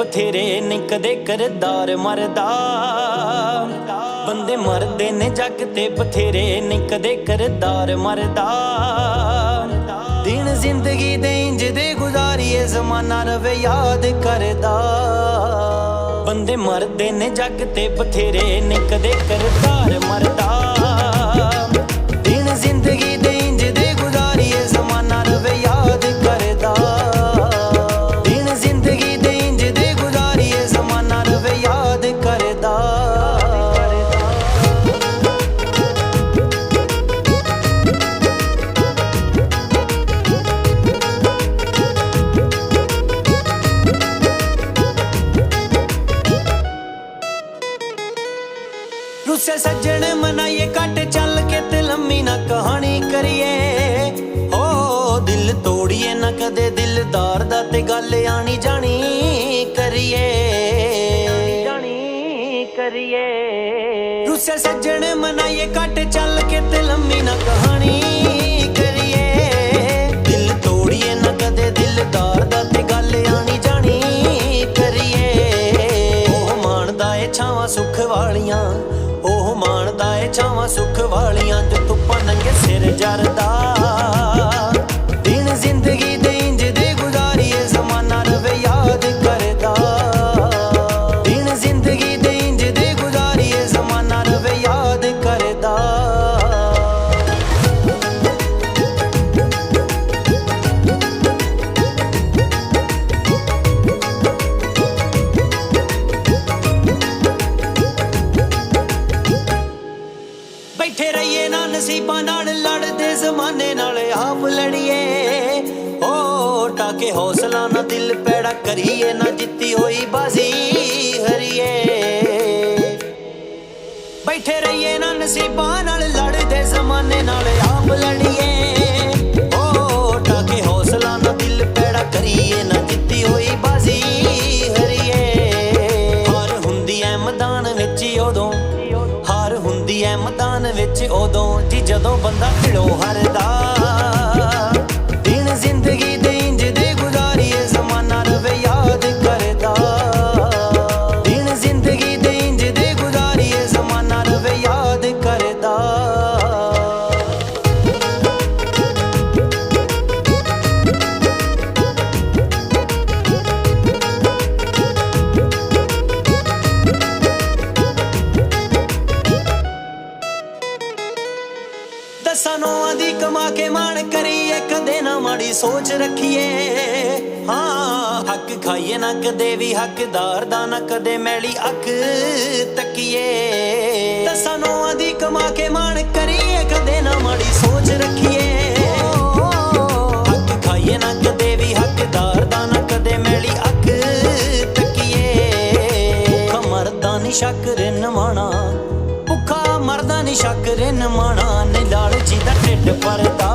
बथेरे ने कदे करदार मरदा। बंदे मरदे ने जग ते बथेरे ने कदे करदार मरदा। दिन जिंदगी दे इंज दे गुजारिए जमाना रवे याद करदा। बंदे मरदे ने जग ते बथेरे ने कदे करदार मरदा। दिन जिंदगी दे इंज दे गुजारिए जमाना रवे याद करदा। दिन जिंदगी दे इंज दे गुजारिए जमाना रवे याद करदा। रुसे सज्जन मनाइए कट चल के ते लम्मी ना कहानी करिए। ओ दिल तोड़िए ना कदे दिलदार दा ते गल आनी जानी करिए। रुसे सज्जन मनाइए कट चल के ते लम्मी ना कहानी करिए। दिल तोड़िए ना कदे दिलदार दा ते गल आनी जानी करिए। ओह माणदा ए छावां सुख वालियां, ओह माणदा ए छावां सुख वालियां जो धुप्पां नंगे सिर जरदा। दिन जिंदगी दे इंज दे गुजारिए जमाना रवे याद करदा। दिन जिंदगी दे इंज दे गुजारिए जमाना रवे याद करदा। बैठे रहिए ना नसीबां नाल लड़दे जमाने नाल आप लड़िए। ओ टाके हौसला ना दिल पैड़ा करिए ना जित्ती होई बाजी हरिए। बैठे रहिए ना नसीबां नाल लड़दे जमाने नाल आप लड़िए। ओ टाके हौसला ना दिल पैड़ा करिए ना जित्ती होई बाजी हरिए। हार हुंदी ऐ मैदान विच उदों, हार हुंदी ऐ मैदान विच उदों जी जदों बंदा भिड़ों हारदा। दिन जिंदगी दे इंज दे गुजारिए जमाना रवे याद करदा। दिन जिंदगी दे इंज दे गुजारिए जमाना रवे याद करदा। दसां नौआं दी कमा के मान करिए कदे ना माड़ी सोच रखिए। हाँ हक खाइए ना कदे भी हकदार दा ना कदे मैली अख तकिए। दसां नौआं दी कमा के मान करिए कदे ना माड़ी सोच रखिए। हक खाइए ना कदे भी हकदार दा ना कदे मैली अख तकिए। भुखा मरदा नी शक रिन माना, भुखा मरदा नी शक रिन माना नी लालची दा ढिड भरदा।